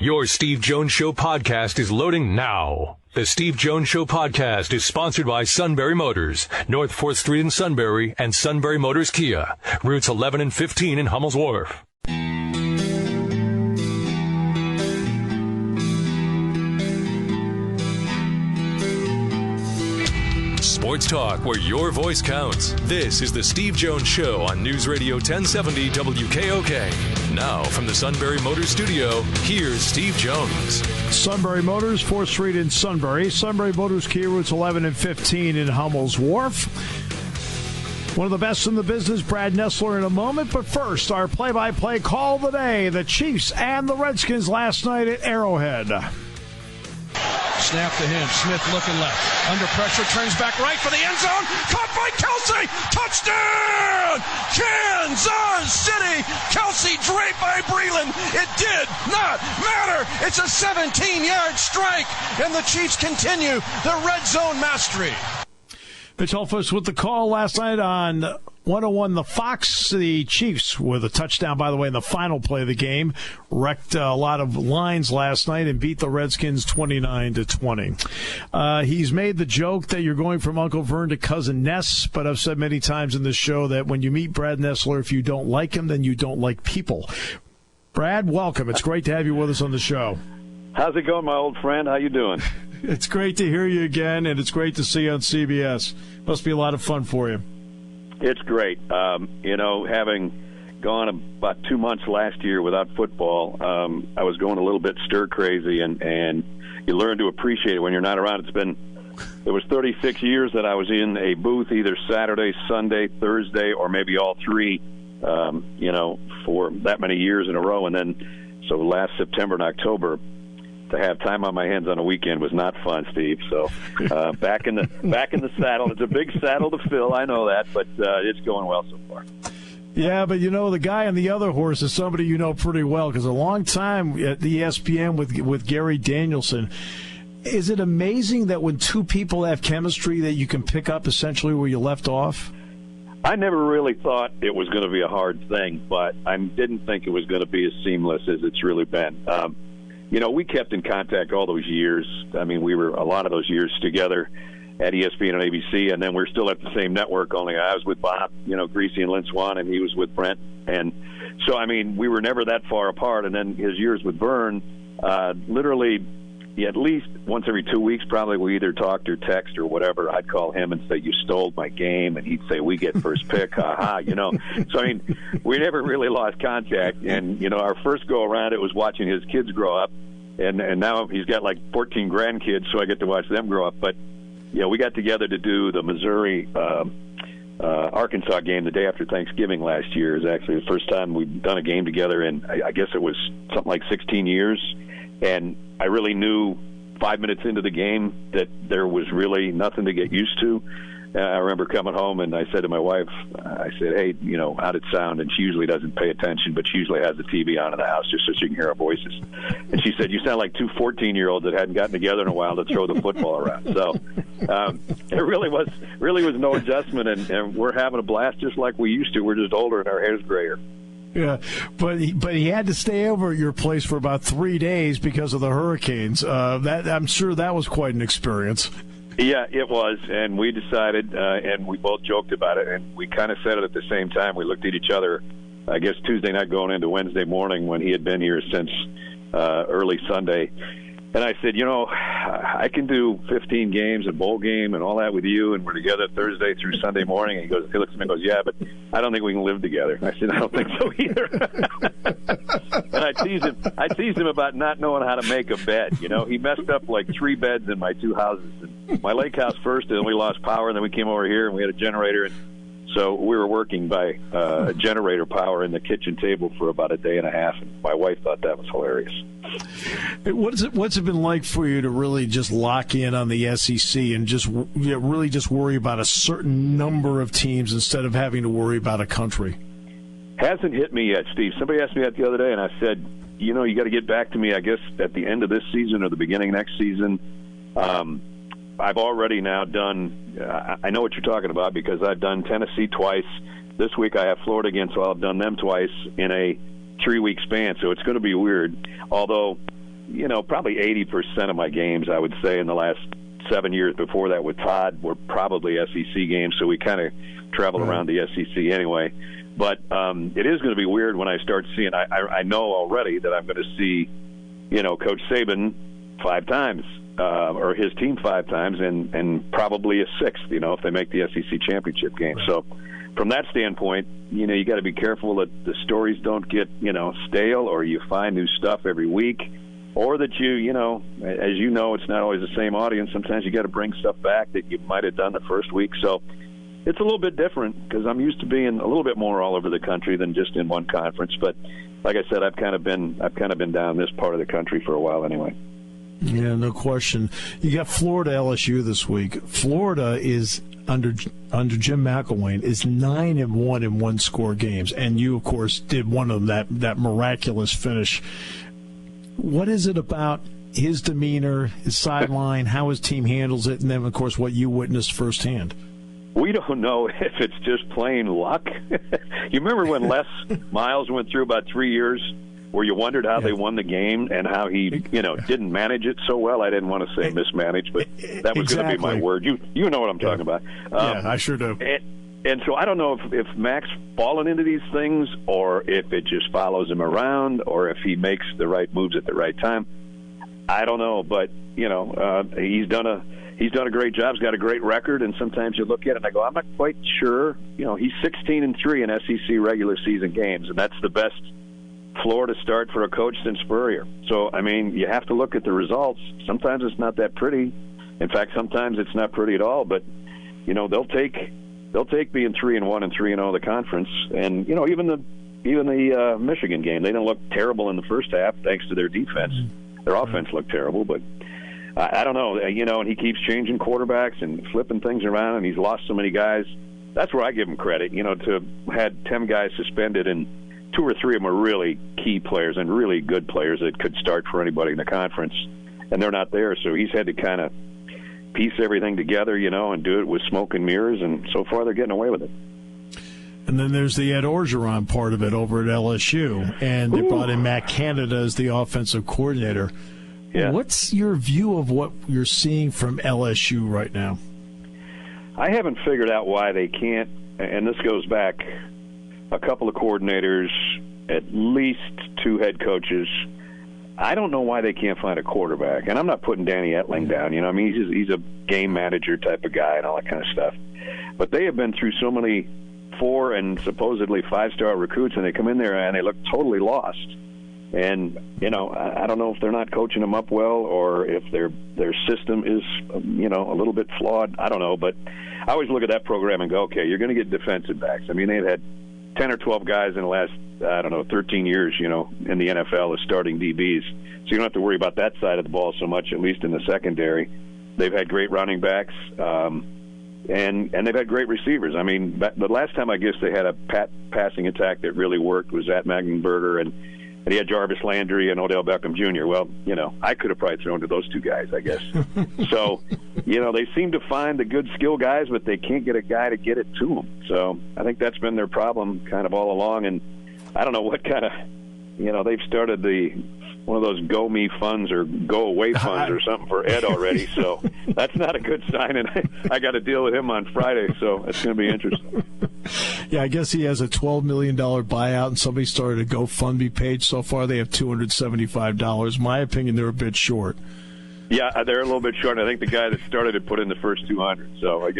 Your Steve Jones Show podcast is loading now. The Steve Jones Show podcast is sponsored by Sunbury Motors, North 4th Street in Sunbury, and Sunbury Motors Kia, routes 11 and 15 in Hummel's Wharf. Sports talk where your voice counts. This is the Steve Jones Show on News Radio 1070 WKOK. Now from the Sunbury Motors studio, here's Steve Jones. Sunbury Motors, 4th Street in Sunbury. Sunbury Motors Kia, routes 11 and 15 in Hummel's Wharf. One of the best in the business, Brad Nessler, in a moment. But first, our play-by-play call of the day. The Chiefs and the Redskins last night at Arrowhead. Snap to him. Smith looking left. Under pressure, turns back right for the end zone. Caught by Kelsey. Touchdown! Kansas City. Kelsey draped by Breland. It did not matter. It's a 17-yard strike, and the Chiefs continue their red zone mastery. Mitch Holfus with the call last night on 101 The Fox. The Chiefs with a touchdown, by the way, in the final play of the game. Wrecked a lot of lines last night and beat the Redskins 29-20. He's made the joke that you're going from Uncle Vern to Cousin Ness, but I've said many times in this show that when you meet Brad Nessler, if you don't like him, then you don't like people. Brad, welcome. It's great to have you with us on the show. How's it going, my old friend? How you doing? It's great to hear you again, and it's great to see you on CBS. Must be a lot of fun for you. It's great. Having gone about 2 months last year without football, I was going a little bit stir-crazy, and you learn to appreciate it when you're not around. It was 36 years that I was in a booth either Saturday, Sunday, Thursday, or maybe all three, for that many years in a row. And then, so last September and October, to have time on my hands on a weekend was not fun, Steve. So back in the saddle. It's a big saddle to fill, I know that, but it's going well so far. Yeah, but the guy on the other horse is somebody you know pretty well because a long time at the ESPN with Gary Danielson. Is it amazing that when two people have chemistry that you can pick up essentially where you left off? I never really thought it was going to be a hard thing, but I didn't think it was going to be as seamless as it's really been. We kept in contact all those years. I mean, we were a lot of those years together at ESPN and ABC, and then we're still at the same network, only I was with Bob, Greasy and Lynn Swan, and he was with Brent. And so, I mean, we were never that far apart. And then his years with Vern, literally at least once every 2 weeks, probably we either talked or text or whatever. I'd call him and say, "You stole my game," and he'd say, "We get first pick, ha-ha," So, I mean, we never really lost contact. And, our first go-around, it was watching his kids grow up. And now he's got like 14 grandkids, so I get to watch them grow up. But, we got together to do the Missouri Arkansas game the day after Thanksgiving last year. It was actually the first time we'd done a game together in, I guess it was something like 16 years. And I really knew 5 minutes into the game that there was really nothing to get used to. I remember coming home and I said to my wife, I said, "Hey, how'd it sound?" And she usually doesn't pay attention, but she usually has the TV on in the house just so she can hear our voices. And she said, "You sound like two 14-year-olds that hadn't gotten together in a while to throw the football around." So it really was no adjustment, and we're having a blast just like we used to. We're just older and our hair's grayer. Yeah, but he had to stay over at your place for about 3 days because of the hurricanes. I'm sure that was quite an experience. Yeah, it was, and we decided, and we both joked about it, and we kind of said it at the same time. We looked at each other, I guess, Tuesday night going into Wednesday morning when he had been here since early Sunday. And I said, I can do 15 games, a bowl game, and all that with you, and we're together Thursday through Sunday morning. And he looks at me and goes, "Yeah, but I don't think we can live together." I said, "I don't think so either." And I teased him about not knowing how to make a bed. He messed up like 3 beds in my 2 houses. And my lake house first, and then we lost power, and then we came over here, and we had a generator. And so we were working by generator power in the kitchen table for about a day and a half, and my wife thought that was hilarious. What's it been like for you to really just lock in on the SEC and just really just worry about a certain number of teams instead of having to worry about a country? Hasn't hit me yet, Steve. Somebody asked me that the other day, and I said, you got to get back to me, I guess, at the end of this season or the beginning of next season. I've already now done I know what you're talking about because I've done Tennessee twice. This week I have Florida again, so I'll have done them twice in a 3-week span, so it's going to be weird. Although probably 80% of my games, I would say, in the last 7 years before that with Todd were probably SEC games, so we kind of travel around the SEC anyway. But it is going to be weird when I start seeing, I know already that I'm going to see, Coach Saban 5 times, or his team 5 times, and probably a 6th, if they make the SEC championship game. So from that standpoint, you got to be careful that the stories don't get, stale, or you find new stuff every week, or that as you know, it's not always the same audience. Sometimes you got to bring stuff back that you might have done the first week. So it's a little bit different because I'm used to being a little bit more all over the country than just in one conference. But like I said, I've kind of been down this part of the country for a while anyway. Yeah, no question. You got Florida LSU this week. Florida is under Jim McElwain is 9-1 in one-score games, and you of course did one of them, that miraculous finish. What is it about his demeanor, his sideline, how his team handles it, and then of course what you witnessed firsthand? We don't know if it's just plain luck. You remember when Les Miles went through about 3 years where you wondered how they won the game and how he, didn't manage it so well? I didn't want to say mismanaged, but that was going to be my word. You know what I'm talking about. I sure do. And so I don't know if Mac's fallen into these things or if it just follows him around or if he makes the right moves at the right time. I don't know, but, he's done a great job. He's got a great record, and sometimes you look at it and I go, I'm not quite sure. He's 16-3 in SEC regular season games, and that's the best Florida start for a coach since Spurrier. So, you have to look at the results. Sometimes it's not that pretty. In fact, sometimes it's not pretty at all, but, they'll take being 3-1 and 3-0 the conference. And, even the Michigan game, they didn't look terrible in the first half thanks to their defense. Their offense looked terrible, but I don't know, and he keeps changing quarterbacks and flipping things around, and he's lost so many guys. That's where I give him credit, to have had 10 guys suspended, and 2 or 3 of them are really key players and really good players that could start for anybody in the conference, and they're not there. So he's had to kind of piece everything together, and do it with smoke and mirrors, and so far they're getting away with it. And then there's the Ed Orgeron part of it over at LSU, and they brought in Matt Canada as the offensive coordinator. Yeah. What's your view of what you're seeing from LSU right now? I haven't figured out why they can't, and this goes back a couple of coordinators, at least 2 head coaches. I don't know why they can't find a quarterback, and I'm not putting Danny Etling down. He's a game manager type of guy and all that kind of stuff. But they have been through so many 4 and supposedly 5-star recruits, and they come in there and they look totally lost. And, I don't know if they're not coaching them up well or if their system is, a little bit flawed. I don't know. But I always look at that program and go, okay, you're going to get defensive backs. They've had 10 or 12 guys in the last, 13 years, in the NFL as starting DBs. So you don't have to worry about that side of the ball so much, at least in the secondary. They've had great running backs, and they've had great receivers. The last time I guess they had a passing attack that really worked was at Maggenberger, and he had Jarvis Landry and Odell Beckham Jr. Well, I could have probably thrown to those 2 guys, I guess. So, they seem to find the good skill guys, but they can't get a guy to get it to them. So I think that's been their problem kind of all along. And I don't know what kind of, they've started one of those go me funds or go away funds or something for Ed already. So that's not a good sign. And I got to deal with him on Friday. So it's going to be interesting. Yeah, I guess he has a $12 million buyout, and somebody started a GoFundMe page. So far, they have $275. In my opinion, they're a bit short. Yeah, they're a little bit short. I think the guy that started it put in the first 200. So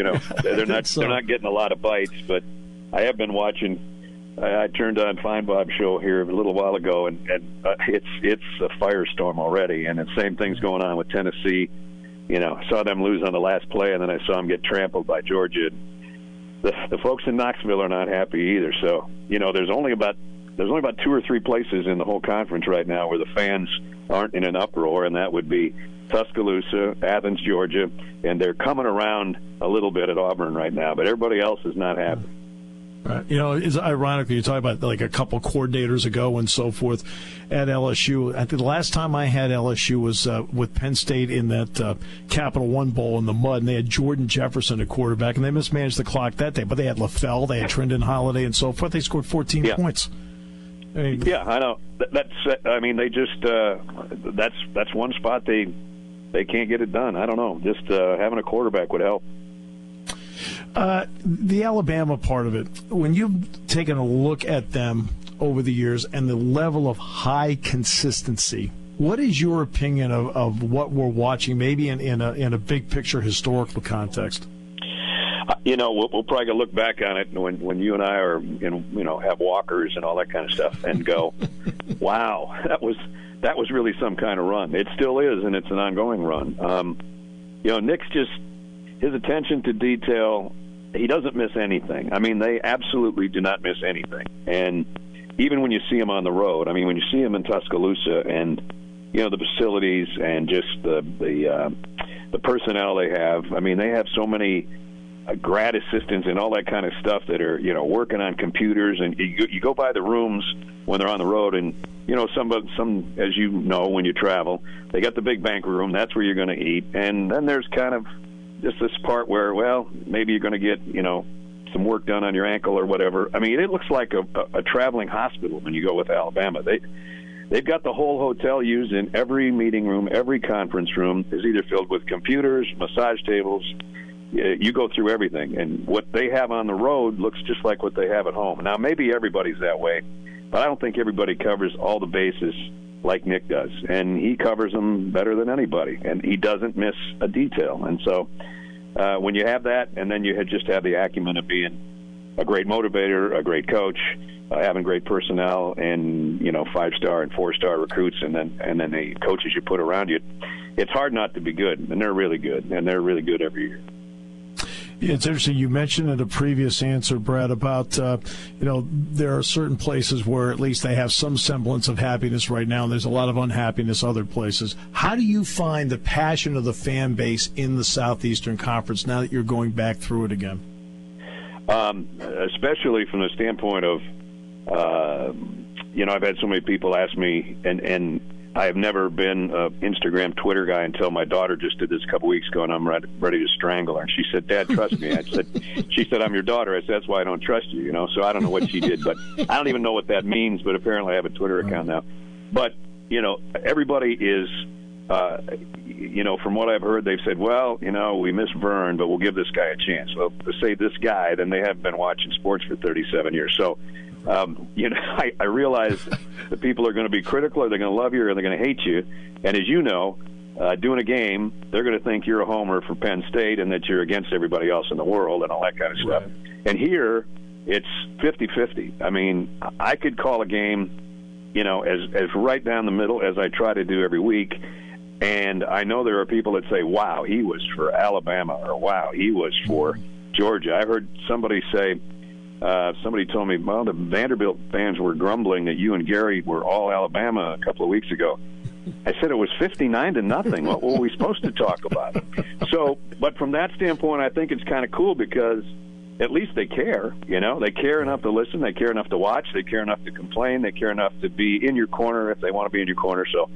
they're not getting a lot of bites. But I have been watching. I turned on Fine Bob's show here a little while ago, and it's a firestorm already. And the same thing's going on with Tennessee. I saw them lose on the last play, and then I saw them get trampled by Georgia. The folks in Knoxville are not happy either. So, there's only about 2 or 3 places in the whole conference right now where the fans aren't in an uproar, and that would be Tuscaloosa, Athens, Georgia, and they're coming around a little bit at Auburn right now, but everybody else is not happy. Right. It's ironic when you talk about like a couple coordinators ago and so forth at LSU. I think the last time I had LSU was with Penn State in that Capital One Bowl in the mud, and they had Jordan Jefferson at quarterback, and they mismanaged the clock that day. But they had LaFell, they had Trendon Holiday, and so forth. They scored 14 points. Yeah, I know. They just that's one spot they can't get it done. I don't know. Just having a quarterback would help. The Alabama part of it, when you've taken a look at them over the years and the level of high consistency, what is your opinion of what we're watching, maybe in a big picture historical context? We'll probably look back on it when you and I are have walkers and all that kind of stuff and go, wow, that was really some kind of run. It still is, and it's an ongoing run. Nick's just his attention to detail. He doesn't miss anything. I mean, they absolutely do not miss anything. And even when you see him on the road, I mean, when you see him in Tuscaloosa and the facilities and just the personnel they have. I mean, they have so many grad assistants and all that kind of stuff that are working on computers, and you go by the rooms when they're on the road, and some as you know when you travel, they got the big banquet room. That's where you're going to eat, and then there's kind of just this part where maybe you're going to get some work done on your ankle or whatever. I mean, it looks like a traveling hospital when you go with Alabama. They've got the whole hotel used in every meeting room, every conference room is either filled with computers, massage tables. You go through everything, and what they have on the road looks just like what they have at home. Now, maybe everybody's that way, but I don't think everybody covers all the bases like Nick does, and he covers them better than anybody, and he doesn't miss a detail. And so when you have that, and then you just have the acumen of being a great motivator, a great coach, having great personnel, and 5-star and 4-star recruits, and then the coaches you put around you, it's hard not to be good, and they're really good, and they're really good every year. Yeah, it's interesting. You mentioned in a previous answer, Brad, about there are certain places where at least they have some semblance of happiness right now, and there's a lot of unhappiness other places. How do you find the passion of the fan base in the Southeastern Conference now that you're going back through it again? Especially from the standpoint of, I've had so many people ask me, and I have never been an Instagram, Twitter guy until my daughter just did this a couple weeks ago, and I'm ready to strangle her. And she said, "Dad, trust me." She said, "I'm your daughter." I said, "That's why I don't trust you." So I don't know what she did, but I don't even know what that means. But apparently, I have a Twitter account now. But everybody is, from what I've heard, they've said, "Well, we miss Vern, but we'll give this guy a chance." Well, to say this guy, then they haven't been watching sports for 37 years. So. I realize that people are going to be critical, or they're going to love you, or they're going to hate you. And as you know, doing a game, they're going to think you're a homer for Penn State and that you're against everybody else in the world and all that kind of stuff. Right. And here, it's 50-50. I mean, I could call a game, as right down the middle as I try to do every week. And I know there are people that say, "Wow, he was for Alabama," or "Wow, he was for Georgia." I heard somebody say, somebody told me, "Well, the Vanderbilt fans were grumbling that you and Gary were all Alabama a couple of weeks ago." I said it was 59-0. What were we supposed to talk about? So, but from that standpoint, I think it's kind of cool because at least they care. They care enough to listen, they care enough to watch, they care enough to complain, they care enough to be in your corner if they want to be in your corner. So,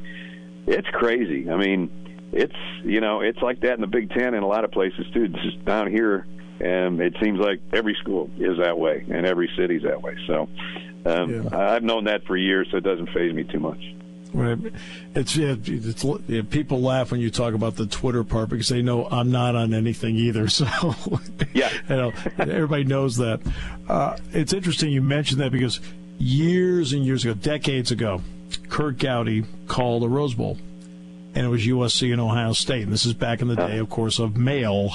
it's crazy. I mean, it's like that in the Big Ten and a lot of places too. It's just down here. And it seems like every school is that way, and every city's that way. So I've known that for years, so it doesn't faze me too much. Right. It's people laugh when you talk about the Twitter part because they know I'm not on anything either. So yeah, everybody knows that. It's interesting you mentioned that because years and years ago, decades ago, Kurt Gowdy called a Rose Bowl, and it was USC and Ohio State. And this is back in the day, of course, of mail.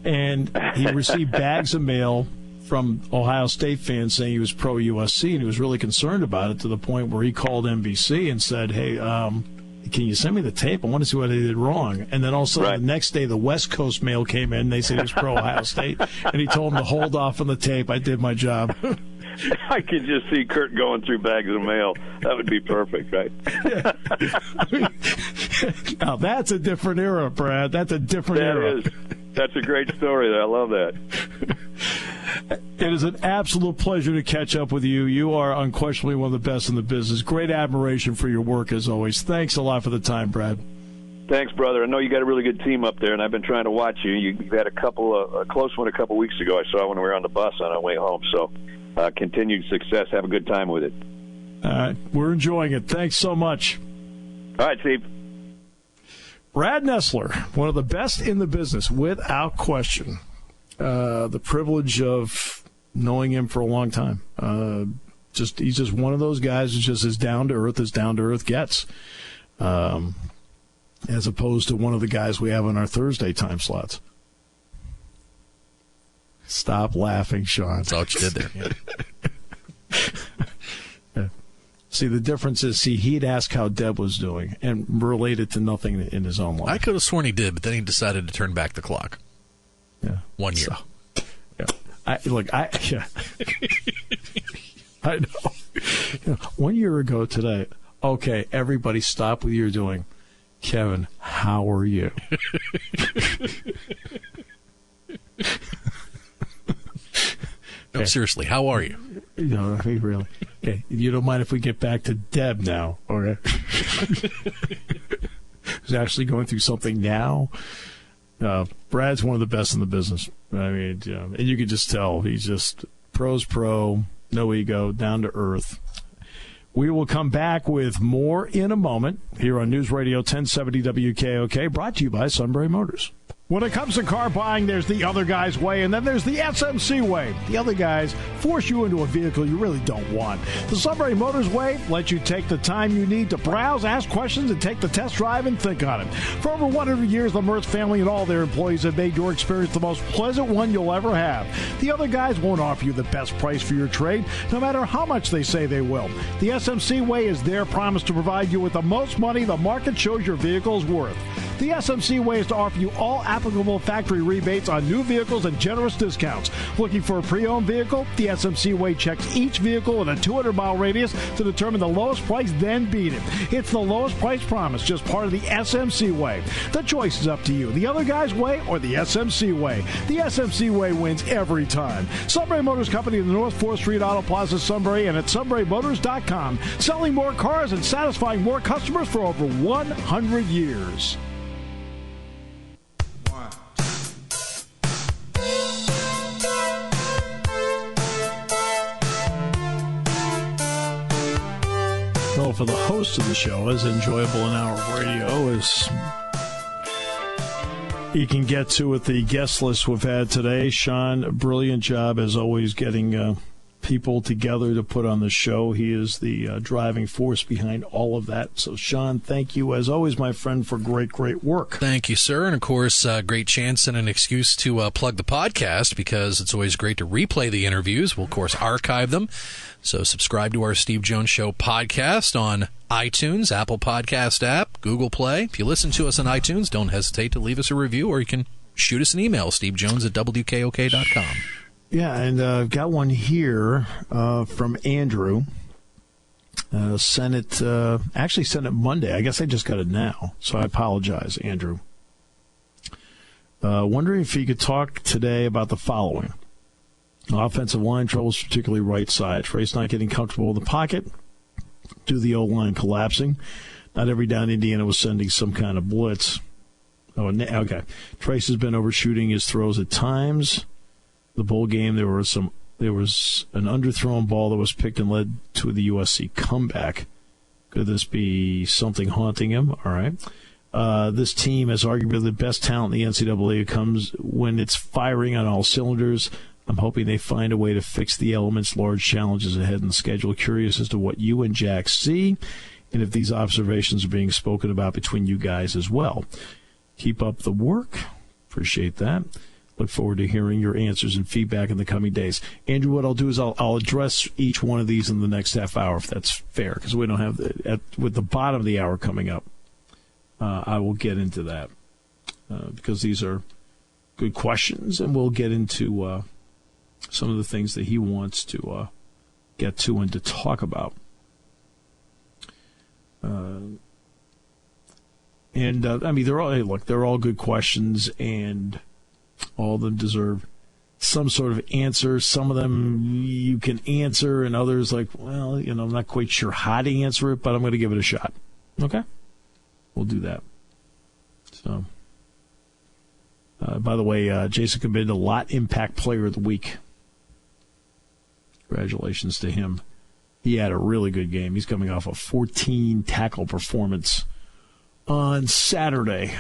And he received bags of mail from Ohio State fans saying he was pro-USC, and he was really concerned about it to the point where he called NBC and said, "Hey, can you send me the tape? I want to see what I did wrong." And then all of a sudden, the next day, the West Coast mail came in. They said he was pro-Ohio State, and he told him to hold off on the tape. I did my job. I could just see Kurt going through bags of mail. That would be perfect, right? Yeah. Now, that's a different era, Brad. That's a different era. That is. That's a great story. I love that. It is an absolute pleasure to catch up with you. You are unquestionably one of the best in the business. Great admiration for your work, as always. Thanks a lot for the time, Brad. Thanks, brother. I know you got a really good team up there, and I've been trying to watch you. You had a close one a couple weeks ago. I saw when we were on the bus on our way home. So continued success. Have a good time with it. We're enjoying it. Thanks so much. All right, Steve. Brad Nessler, one of the best in the business, without question. The privilege of knowing him for a long time. He's just one of those guys who's just as down to earth gets. As opposed to one of the guys we have on our Thursday time slots. Stop laughing, Sean. That's all you did there. Yeah. See, the difference is, he'd ask how Deb was doing and related to nothing in his own life. I could have sworn he did, but then he decided to turn back the clock. Yeah. 1 year. So, yeah. I know. 1 year ago today, okay, everybody stop what you're doing. Kevin, how are you? No, seriously, how are you? No, really. Okay, you don't mind if we get back to Deb now, okay? Who's actually going through something now? Brad's one of the best in the business. I mean, and you can just tell he's just pro's pro, no ego, down to earth. We will come back with more in a moment here on News Radio 1070 WKOK, brought to you by Sunbury Motors. When it comes to car buying, there's the other guy's way, and then there's the SMC way. The other guys force you into a vehicle you really don't want. The Sunbury Motors way lets you take the time you need to browse, ask questions, and take the test drive and think on it. For over 100 years, the Mertz family and all their employees have made your experience the most pleasant one you'll ever have. The other guys won't offer you the best price for your trade, no matter how much they say they will. The SMC way is their promise to provide you with the most money the market shows your vehicle is worth. The SMC way is to offer you all applicable factory rebates on new vehicles and generous discounts. Looking for a pre-owned vehicle? The SMC way checks each vehicle in a 200-mile radius to determine the lowest price, then beat it. It's the lowest price promise, just part of the SMC way. The choice is up to you. The other guy's way or the SMC way. The SMC way wins every time. Sunbury Motors Company in the North 4th Street Auto Plaza, Sunbury, and at sunburymotors.com. Selling more cars and satisfying more customers for over 100 years. Well, for the host of the show, as enjoyable an hour of radio as you can get to with the guest list we've had today. Sean, brilliant job as always getting people together to put on the show. He is the driving force behind all of that. So, Sean, thank you as always, my friend, for great work. Thank you, sir. And, of course, great chance and an excuse to plug the podcast, because it's always great to replay the interviews. We'll, of course, archive them. So subscribe to our Steve Jones Show podcast on iTunes, Apple Podcast app, Google Play. If you listen to us on iTunes, don't hesitate to leave us a review, or you can shoot us an email, stevejones@wkok.com. Yeah, and I've got one here from Andrew. Sent it Monday. I guess I just got it now, so I apologize, Andrew. Wondering if you could talk today about the following. Offensive line troubles, particularly right side. Trey's not getting comfortable in the pocket due to the O-line collapsing. Not every down Indiana was sending some kind of blitz. Oh, okay. Trace has been overshooting his throws at times. The bowl game, there was an underthrown ball that was picked and led to the USC comeback. Could this be something haunting him? All right. This team has arguably the best talent in the NCAA. It comes when it's firing on all cylinders. I'm hoping they find a way to fix the elements, large challenges ahead in the schedule. Curious as to what you and Jack see, and if these observations are being spoken about between you guys as well. Keep up the work. Appreciate that. Look forward to hearing your answers and feedback in the coming days. Andrew, what I'll do is I'll address each one of these in the next half hour, if that's fair, because we don't have with the bottom of the hour coming up. I will get into that because these are good questions, and we'll get into some of the things that he wants to get to and to talk about. They're all good questions, and all of them deserve some sort of answer. Some of them you can answer, and others I'm not quite sure how to answer it, but I'm going to give it a shot. Okay? We'll do that. So, by the way, Jason Combin, the Impact Player of the Week. Congratulations to him. he had a really good game. He's coming off a 14-tackle performance on Saturday.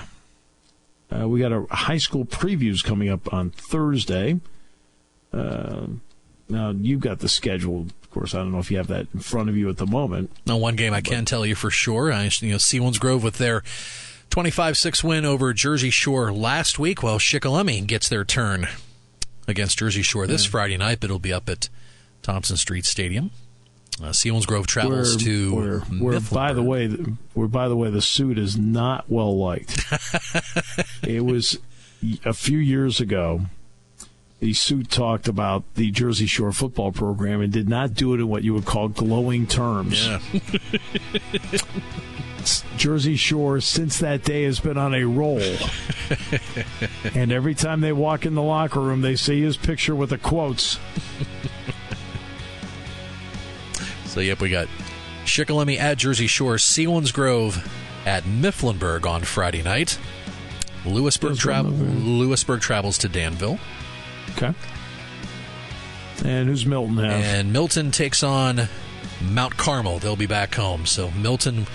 We got our high school previews coming up on Thursday. Now, you've got the schedule. Of course, I don't know if you have that in front of you at the moment. No, one game I can tell you for sure. Selinsgrove with their 25-6 win over Jersey Shore last week. Well, Shikellamy gets their turn against Jersey Shore this Friday night, but it'll be up at Thompson Street Stadium. Selinsgrove travels to Mifflinburg. By the way, the suit is not well liked. It was a few years ago. The suit talked about the Jersey Shore football program and did not do it in what you would call glowing terms. Yeah. Jersey Shore, since that day, has been on a roll. And every time they walk in the locker room, they see his picture with the quotes. So, we got Shikellamy at Jersey Shore, Selinsgrove at Mifflinburg on Friday night. Lewisburg travels to Danville. Okay. And who's Milton have? And Milton takes on Mount Carmel. They'll be back home. So Milton,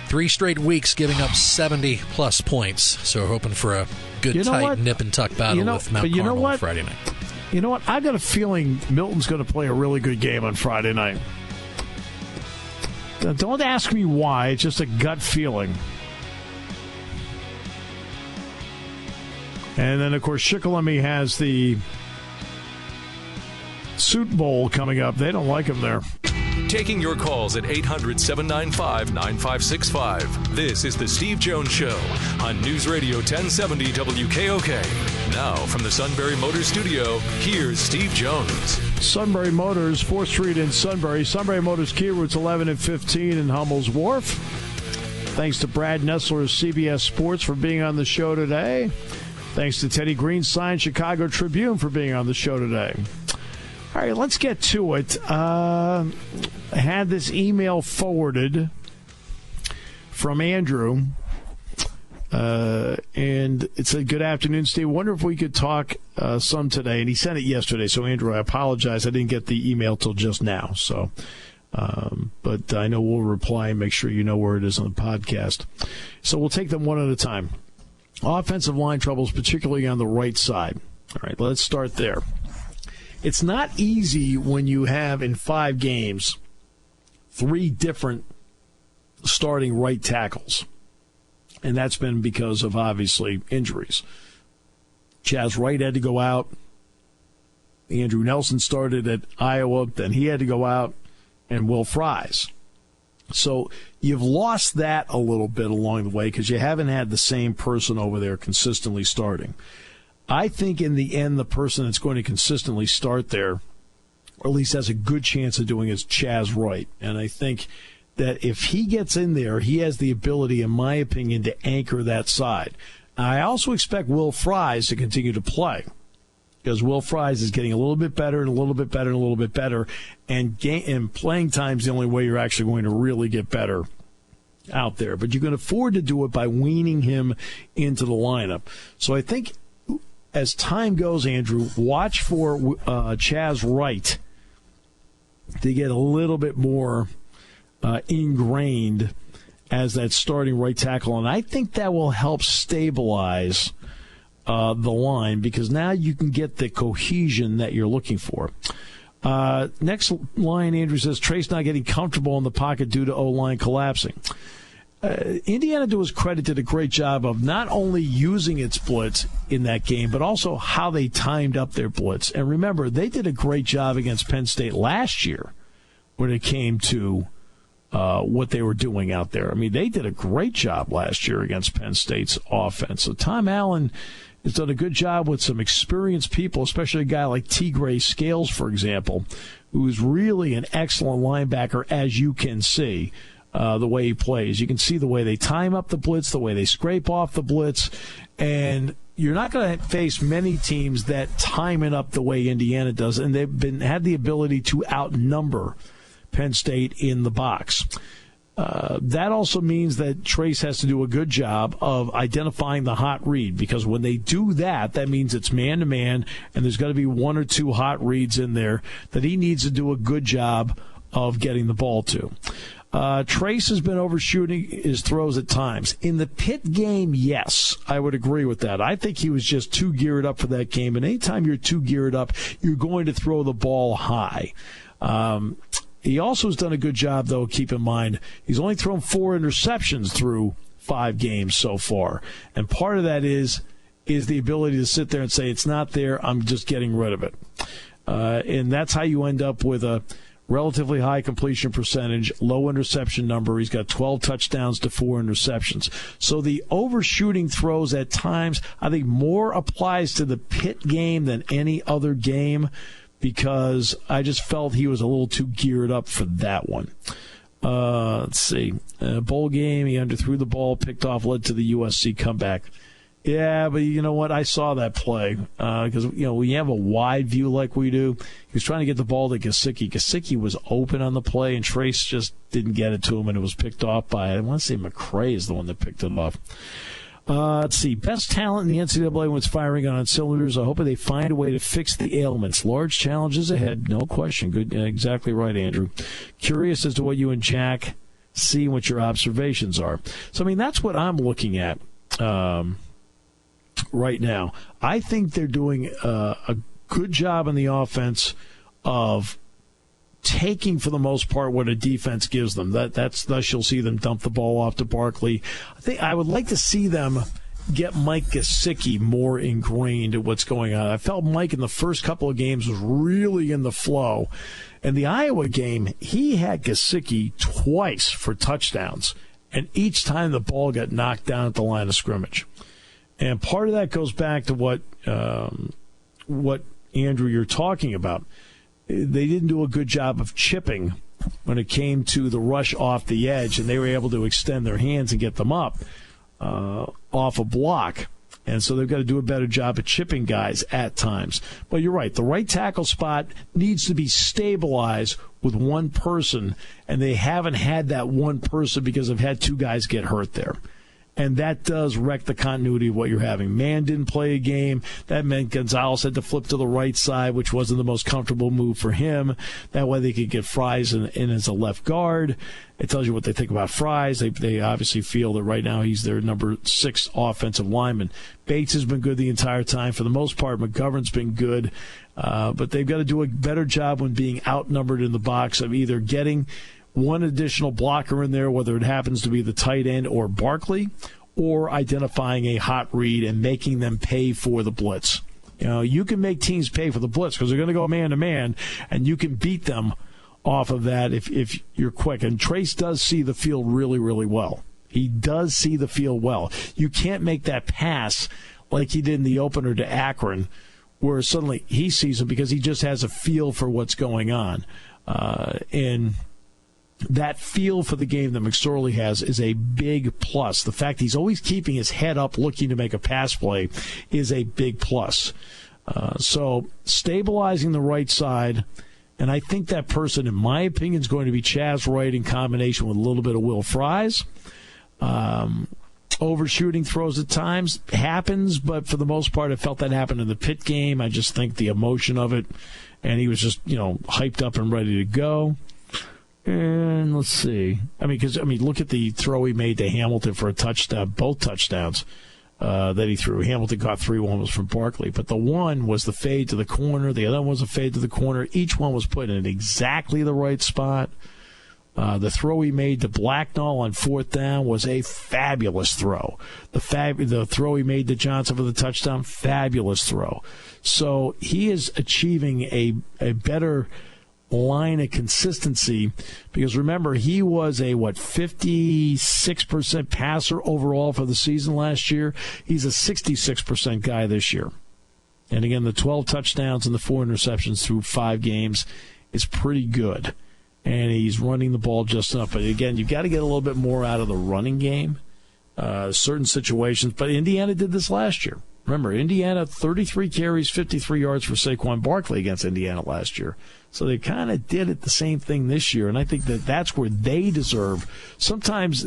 3 straight weeks giving up 70-plus points. So we're hoping for a good, tight nip-and-tuck battle with Mount Carmel on Friday night. You know what? I've got a feeling Milton's going to play a really good game on Friday night. Don't ask me why. It's just a gut feeling. And then, of course, Shikellamy has the Suit Bowl coming up. They don't like him there. Taking your calls at 800-795-9565. This is the Steve Jones Show on News Radio 1070 WKOK. Now, from the Sunbury Motors Studio, here's Steve Jones. Sunbury Motors, 4th Street in Sunbury. Sunbury Motors Kia, routes 11 and 15 in Hummel's Wharf. Thanks to Brad Nessler of CBS Sports for being on the show today. Thanks to Teddy Greenstein, Chicago Tribune, for being on the show today. All right, let's get to it. I had this email forwarded from Andrew, and it said, "Good afternoon, Steve. Wonder if we could talk some today." And he sent it yesterday. So, Andrew, I apologize. I didn't get the email till just now. So, but I know we'll reply and make sure you know where it is on the podcast. So we'll take them one at a time. Offensive line troubles, particularly on the right side. All right, let's start there. It's not easy when you have, in 5 games, 3 different starting right tackles. And that's been because of, obviously, injuries. Chaz Wright had to go out. Andrew Nelson started at Iowa. Then he had to go out. And Will Fries. So you've lost that a little bit along the way because you haven't had the same person over there consistently starting. I think in the end, the person that's going to consistently start there, or at least has a good chance of doing, is Chaz Wright. And I think that if he gets in there, he has the ability, in my opinion, to anchor that side. I also expect Will Fries to continue to play, because Will Fries is getting a little bit better and a little bit better and a little bit better. And playing time is the only way you're actually going to really get better out there. But you can afford to do it by weaning him into the lineup. So I think as time goes, Andrew, watch for Chaz Wright to get a little bit more ingrained as that starting right tackle. And I think that will help stabilize the line, because now you can get the cohesion that you're looking for. Next line, Andrew says, Trace not getting comfortable in the pocket due to O-line collapsing. Indiana, to his credit, did a great job of not only using its blitz in that game, but also how they timed up their blitz. And remember, they did a great job against Penn State last year when it came to what they were doing out there. I mean, they did a great job last year against Penn State's offense. So Tom Allen has done a good job with some experienced people, especially a guy like T. Gray Scales, for example, who's really an excellent linebacker, as you can see. The way he plays. You can see the way they time up the blitz, the way they scrape off the blitz, and you're not going to face many teams that time it up the way Indiana does, and they've had the ability to outnumber Penn State in the box. That also means that Trace has to do a good job of identifying the hot read, because when they do that, that means it's man-to-man, and there's got to be 1 or 2 hot reads in there that he needs to do a good job of getting the ball to. Trace has been overshooting his throws at times. In the Pitt game, yes, I would agree with that. I think he was just too geared up for that game. And anytime you're too geared up, you're going to throw the ball high. He also has done a good job, though, keep in mind, he's only thrown 4 interceptions through 5 games so far. And part of that is the ability to sit there and say, it's not there, I'm just getting rid of it. And that's how you end up with a relatively high completion percentage, low interception number. He's got 12 touchdowns to 4 interceptions. So the overshooting throws at times, I think more applies to the Pitt game than any other game because I just felt he was a little too geared up for that one. Let's see. Bowl game, he underthrew the ball, picked off, led to the USC comeback. Yeah, but you know what? I saw that play because, when you have a wide view like we do, he was trying to get the ball to Gesicki. Gesicki was open on the play, and Trace just didn't get it to him, and it was picked off by, I want to say McCray is the one that picked him off. Let's see. Best talent in the NCAA when it's firing on cylinders. I hope they find a way to fix the ailments. Large challenges ahead, no question. Good, exactly right, Andrew. Curious as to what you and Jack see and what your observations are. So, that's what I'm looking at. Right now, I think they're doing a good job on the offense of taking, for the most part, what a defense gives them. Thus you'll see them dump the ball off to Barkley. I would like to see them get Mike Gesicki more ingrained in what's going on. I felt Mike in the first couple of games was really in the flow. In the Iowa game, he had Gesicki twice for touchdowns, and each time the ball got knocked down at the line of scrimmage. And part of that goes back to what Andrew, you're talking about. They didn't do a good job of chipping when it came to the rush off the edge, and they were able to extend their hands and get them up off a block. And so they've got to do a better job of chipping guys at times. But you're right. The right tackle spot needs to be stabilized with one person, and they haven't had that one person because they've had 2 guys get hurt there. And that does wreck the continuity of what you're having. Man didn't play a game. That meant Gonzalez had to flip to the right side, which wasn't the most comfortable move for him. That way they could get Fries in as a left guard. It tells you what they think about Fries. They obviously feel that right now he's their number 6 offensive lineman. Bates has been good the entire time. For the most part, McGovern's been good. But they've got to do a better job when being outnumbered in the box of either getting one additional blocker in there, whether it happens to be the tight end or Barkley, or identifying a hot read and making them pay for the blitz. You can make teams pay for the blitz because they're going to go man-to-man, and you can beat them off of that if you're quick. And Trace does see the field really, really well. He does see the field well. You can't make that pass like he did in the opener to Akron, where suddenly he sees him because he just has a feel for what's going on. And that feel for the game that McSorley has is a big plus. The fact he's always keeping his head up looking to make a pass play is a big plus. So stabilizing the right side, and I think that person, in my opinion, is going to be Chaz Wright in combination with a little bit of Will Fries. Overshooting throws at times happens, but for the most part, I felt that happened in the Pitt game. I just think the emotion of it, and he was just, hyped up and ready to go. And let's see. Look at the throw he made to Hamilton for a touchdown, both touchdowns that he threw. Hamilton caught 3, one was from Barkley. But the one was the fade to the corner. The other one was a fade to the corner. Each one was put in exactly the right spot. The throw he made to Blacknall on 4th down was a fabulous throw. The throw he made to Johnson for the touchdown, fabulous throw. So he is achieving a better line of consistency because remember he was a 56% passer overall for the season last year. He's a 66% guy this year. And again, the 12 touchdowns and the 4 interceptions through 5 games is pretty good. And he's running the ball just enough. But again, you've got to get a little bit more out of the running game, certain situations. But Indiana did this last year. Remember, Indiana, 33 carries, 53 yards for Saquon Barkley against Indiana last year. So they kind of did it the same thing this year, and I think that's where they deserve. Sometimes,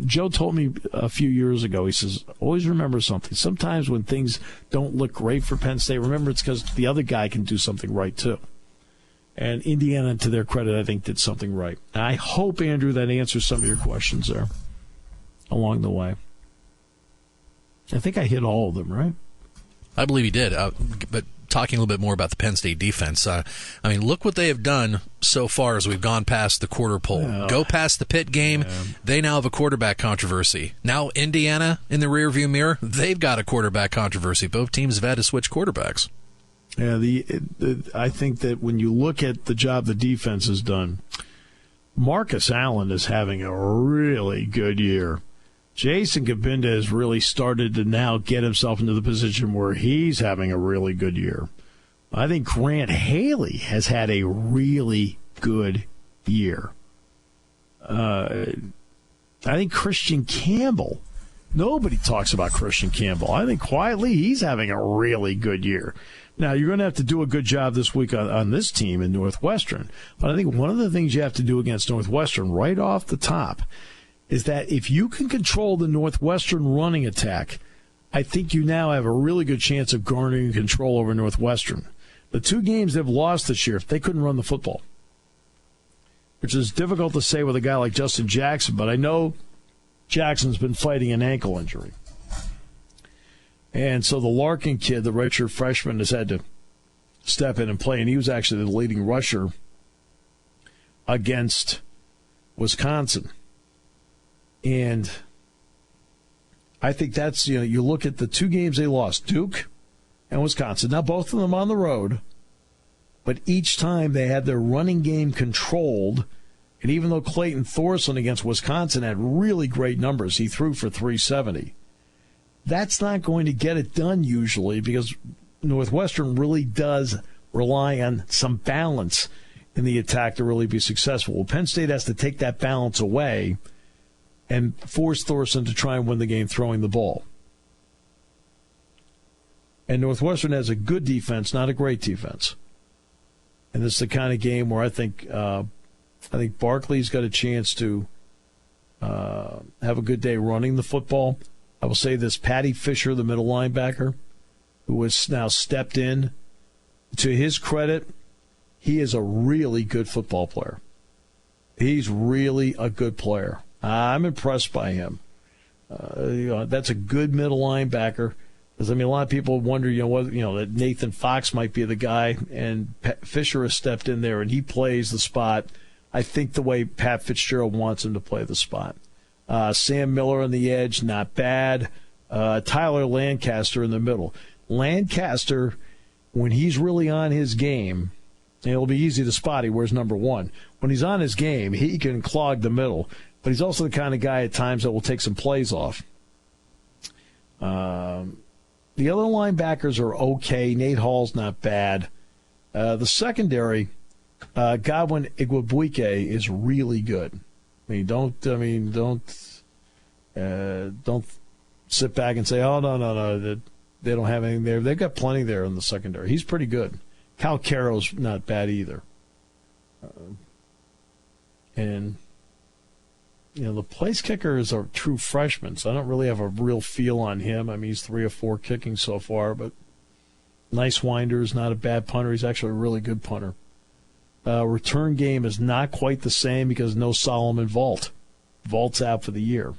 Joe told me a few years ago, he says, always remember something. Sometimes when things don't look great for Penn State, remember it's because the other guy can do something right too. And Indiana, to their credit, I think did something right. I hope, Andrew, that answers some of your questions there along the way. I think I hit all of them, right? I believe he did. But talking a little bit more about the Penn State defense, look what they have done so far as we've gone past the quarter pole. Yeah. Go past the Pitt game, they now have a quarterback controversy. Now Indiana in the rearview mirror, they've got a quarterback controversy. Both teams have had to switch quarterbacks. Yeah, I think that when you look at the job the defense has done, Marcus Allen is having a really good year. Jason Kabinda has really started to now get himself into the position where he's having a really good year. I think Grant Haley has had a really good year. I think Christian Campbell, nobody talks about Christian Campbell. I think quietly he's having a really good year. Now, you're going to have to do a good job this week on this team in Northwestern. But I think one of the things you have to do against Northwestern right off the top is that if you can control the Northwestern running attack, I think you now have a really good chance of garnering control over Northwestern. The two games they've lost this year, they couldn't run the football, which is difficult to say with a guy like Justin Jackson, but I know Jackson's been fighting an ankle injury. And so the Larkin kid, the redshirt freshman, has had to step in and play, and he was actually the leading rusher against Wisconsin. And I think that's, you look at the two games they lost, Duke and Wisconsin. Now, both of them on the road, but each time they had their running game controlled. And even though Clayton Thorson against Wisconsin had really great numbers, he threw for 370. That's not going to get it done usually because Northwestern really does rely on some balance in the attack to really be successful. Well, Penn State has to take that balance away and force Thorson to try and win the game throwing the ball. And Northwestern has a good defense, not a great defense. And this is the kind of game where I think Barkley's got a chance to have a good day running the football. I will say this, Patty Fisher, the middle linebacker, who has now stepped in, to his credit, he is a really good football player. He's really a good player. I'm impressed by him. That's a good middle linebacker. Because, a lot of people wonder, that Nathan Fox might be the guy, and Fisher has stepped in there, and he plays the spot, I think, the way Pat Fitzgerald wants him to play the spot. Sam Miller on the edge, not bad. Tyler Lancaster in the middle. Lancaster, when he's really on his game, it'll be easy to spot. He wears number 1. When he's on his game, he can clog the middle. But he's also the kind of guy at times that will take some plays off. The other linebackers are okay. Nate Hall's not bad. The secondary, Godwin Igwebuike is really good. Don't sit back and say, oh, no, they don't have anything there. They've got plenty there in the secondary. He's pretty good. Cal Caro's not bad either. The place kicker is a true freshman, so I don't really have a real feel on him. He's 3 or 4 kicking so far, but nice winders, not a bad punter. He's actually a really good punter. Return game is not quite the same because no Solomon Vault. Vault's out for the year.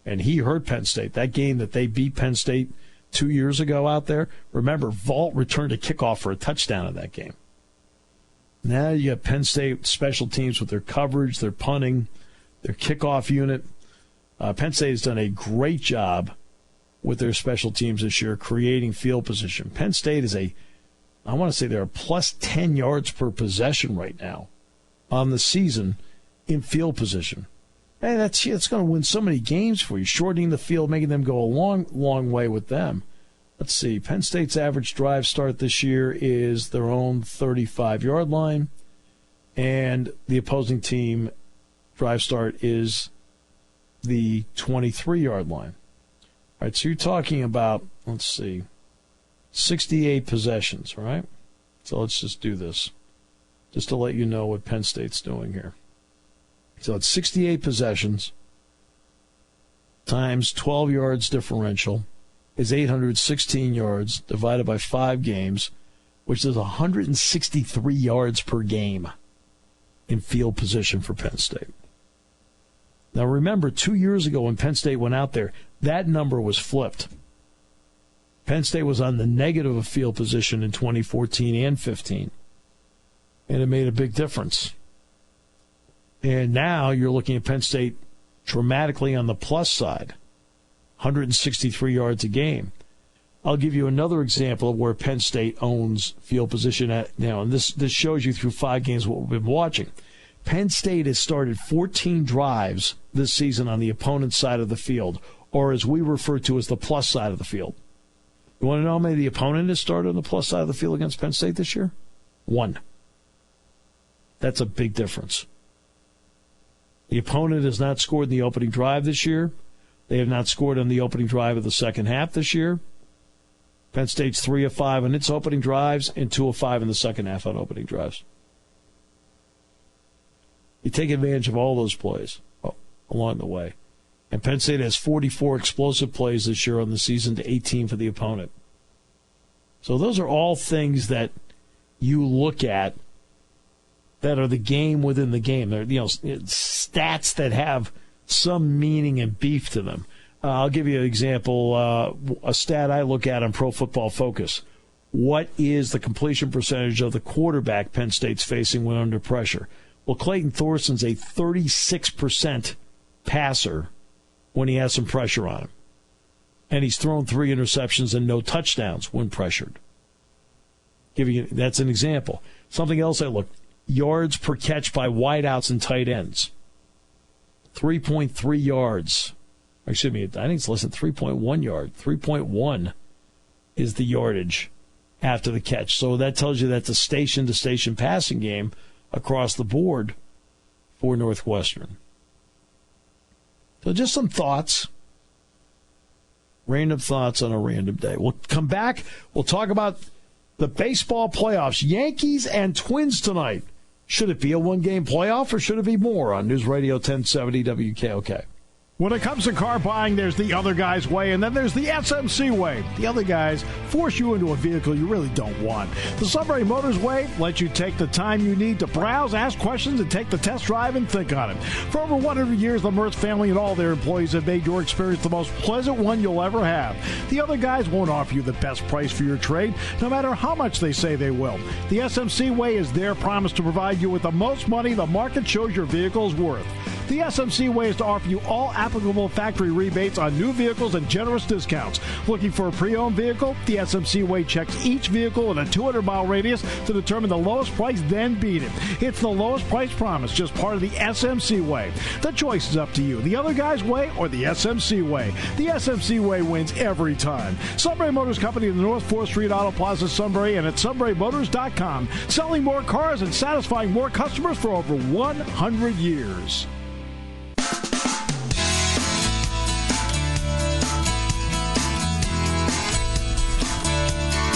And he hurt Penn State. That game that they beat Penn State 2 years ago out there, remember, Vault returned a kickoff for a touchdown in that game. Now you got Penn State special teams with their coverage, their punting, their kickoff unit. Penn State has done a great job with their special teams this year, creating field position. Penn State is I want to say they're a plus 10 yards per possession right now on the season in field position. Hey, that's going to win so many games for you, shortening the field, making them go a long, long way with them. Let's see. Penn State's average drive start this year is their own 35-yard line, and the opposing team drive start is the 23-yard line. All right, so you're talking about, 68 possessions, right? So let's just do this, just to let you know what Penn State's doing here. So it's 68 possessions times 12 yards differential is 816 yards divided by 5 games. which is 163 yards per game in field position for Penn State. Now remember, 2 years ago when Penn State went out there, that number was flipped. Penn State was on the negative of field position in 2014 and 15, and it made a big difference. And now you're looking at Penn State dramatically on the plus side, 163 yards a game. I'll give you another example of where Penn State owns field position at now, and this shows you through 5 games what we've been watching. Penn State has started 14 drives this season on the opponent's side of the field, or as we refer to as the plus side of the field. You want to know how many the opponent has started on the plus side of the field against Penn State this year? 1. That's a big difference. The opponent has not scored in the opening drive this year. They have not scored on the opening drive of the second half this year. Penn State's 3 of 5 on its opening drives and 2 of 5 in the second half on opening drives. You take advantage of all those plays along the way. And Penn State has 44 explosive plays this year on the season to 18 for the opponent. So those are all things that you look at that are the game within the game. They're stats that have some meaning and beef to them. I'll give you an example, a stat I look at on Pro Football Focus. What is the completion percentage of the quarterback Penn State's facing when under pressure? Well, Clayton Thorson's a 36% passer when he has some pressure on him. And he's thrown 3 interceptions and no touchdowns when pressured. That's an example. Something else I looked, yards per catch by wideouts and tight ends. 3.3 yards. Excuse me, I think it's less than 3.1 yard. 3.1 is the yardage after the catch. So that tells you that's a station-to-station passing game across the board for Northwestern. So just some thoughts. Random thoughts on a random day. We'll come back. We'll talk about the baseball playoffs. Yankees and Twins tonight. Should it be a one-game playoff or should it be more on News Radio 1070 WKOK? When it comes to car buying, there's the other guy's way, and then there's the SMC way. The other guys force you into a vehicle you really don't want. The Sunbury Motors way lets you take the time you need to browse, ask questions, and take the test drive and think on it. For over 100 years, the Mertz family and all their employees have made your experience the most pleasant one you'll ever have. The other guys won't offer you the best price for your trade, no matter how much they say they will. The SMC way is their promise to provide you with the most money the market shows your vehicle is worth. The SMC way is to offer you all applicable factory rebates on new vehicles and generous discounts. Looking for a pre-owned vehicle? The SMC way checks each vehicle in a 200-mile radius to determine the lowest price, then beat it. It's the lowest price promise, just part of the SMC way. The choice is up to you. The other guy's way or the SMC way. The SMC way wins every time. Sunbury Motors Company in the North 4th Street Auto Plaza, Sunbury, and at sunburymotors.com. Selling more cars and satisfying more customers for over 100 years.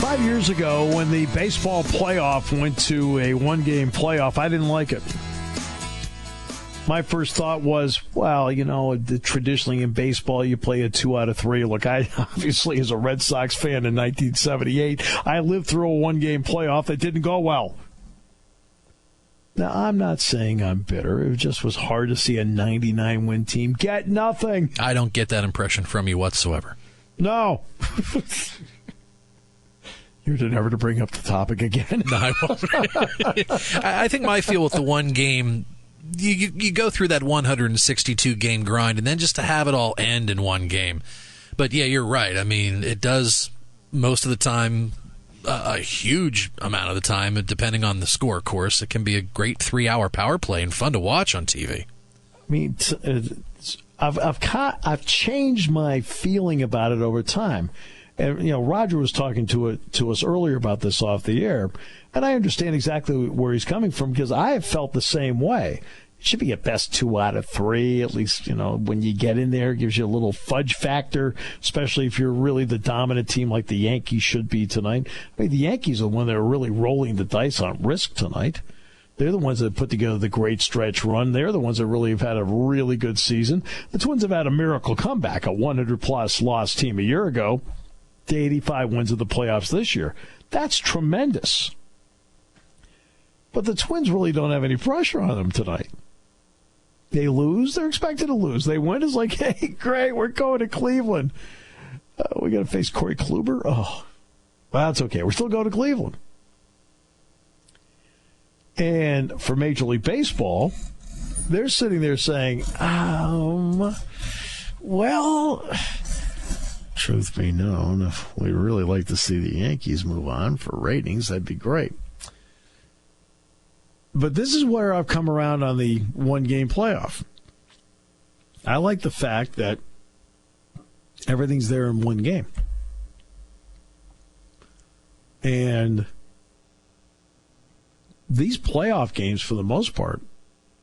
Five years ago, when the baseball playoff went to a one-game playoff, I didn't like it. My first thought was, well, traditionally in baseball, you play a 2 out of 3. Look, I obviously, as a Red Sox fan in 1978, I lived through a one-game playoff that didn't go well. Now, I'm not saying I'm bitter. It just was hard to see a 99-win team get nothing. I don't get that impression from you whatsoever. No. You're never to bring up the topic again. No, I won't. I think my feel with the one game, you go through that 162-game grind, and then just to have it all end in one game. But, yeah, you're right. I mean, it does most of the time, a huge amount of the time, depending on the score, of course. It can be a great 3-hour power play and fun to watch on TV. I mean, I've changed my feeling about it over time. And, Roger was talking to us earlier about this off the air, and I understand exactly where he's coming from because I have felt the same way. It should be a best 2 out of 3, at least, when you get in there. It gives you a little fudge factor, especially if you're really the dominant team like the Yankees should be tonight. I mean, the Yankees are the one that are really rolling the dice on risk tonight. They're the ones that put together the great stretch run. They're the ones that really have had a really good season. The Twins have had a miracle comeback, a 100-plus loss team a year ago. to 85 wins in the playoffs this year. That's tremendous. But the Twins really don't have any pressure on them tonight. They lose, they're expected to lose. They win, it's like, hey, great, we're going to Cleveland. We got to face Corey Kluber? Oh, well, that's okay. We're still going to Cleveland. And for Major League Baseball, they're sitting there saying, well, truth be known, if we really like to see the Yankees move on for ratings, that'd be great. But this is where I've come around on the one-game playoff. I like the fact that everything's there in one game. And these playoff games, for the most part,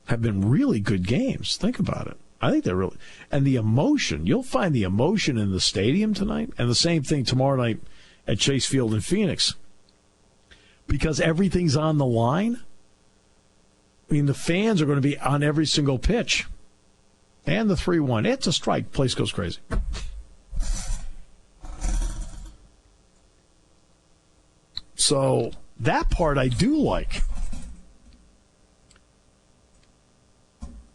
have been really good games. Think about it. I think they're really... And the emotion, you'll find the emotion in the stadium tonight, and the same thing tomorrow night at Chase Field in Phoenix. Because everything's on the line. I mean, the fans are going to be on every single pitch. And the 3-1. It's a strike. Place goes crazy. So that part I do like.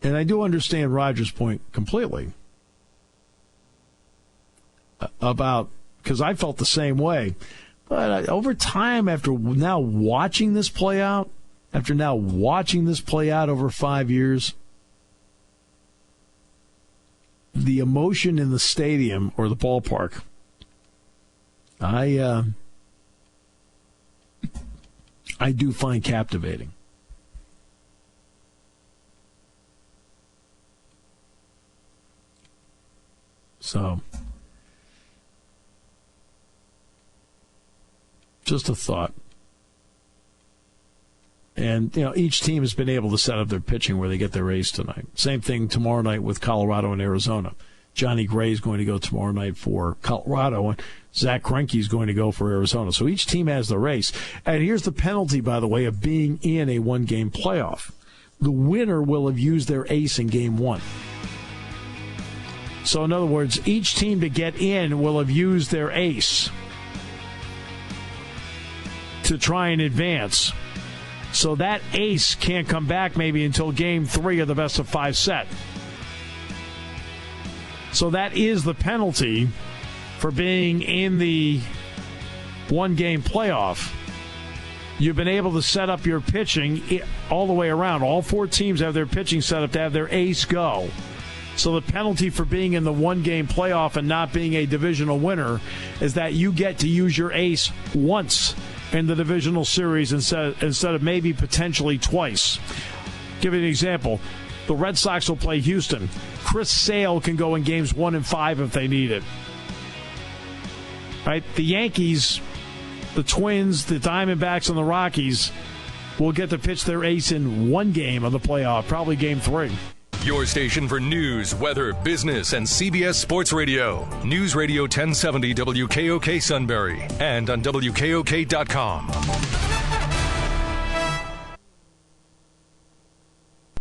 And I do understand Roger's point completely about, because I felt the same way. But over time, after now watching this play out over 5 years, the emotion in the stadium or the ballpark, I do find captivating. So, just a thought. And, each team has been able to set up their pitching where they get their ace tonight. Same thing tomorrow night with Colorado and Arizona. Johnny Gray is going to go tomorrow night for Colorado, and Zach Greinke is going to go for Arizona. So each team has their ace. And here's the penalty, by the way, of being in a one-game playoff. The winner will have used their ace in game one. So, in other words, each team to get in will have used their ace to try and advance. So that ace can't come back maybe until game 3 of the best-of-5 set. So that is the penalty for being in the one-game playoff. You've been able to set up your pitching all the way around. All 4 teams have their pitching set up to have their ace go. So the penalty for being in the one-game playoff and not being a divisional winner is that you get to use your ace once in the divisional series instead of maybe potentially twice. Give you an example. The Red Sox will play Houston. Chris Sale can go in games 1 and 5 if they need it. Right? The Yankees, the Twins, the Diamondbacks, and the Rockies will get to pitch their ace in one game of the playoff, probably game 3. Your station for news, weather, business, and CBS Sports Radio. News Radio 1070 WKOK Sunbury and on WKOK.com.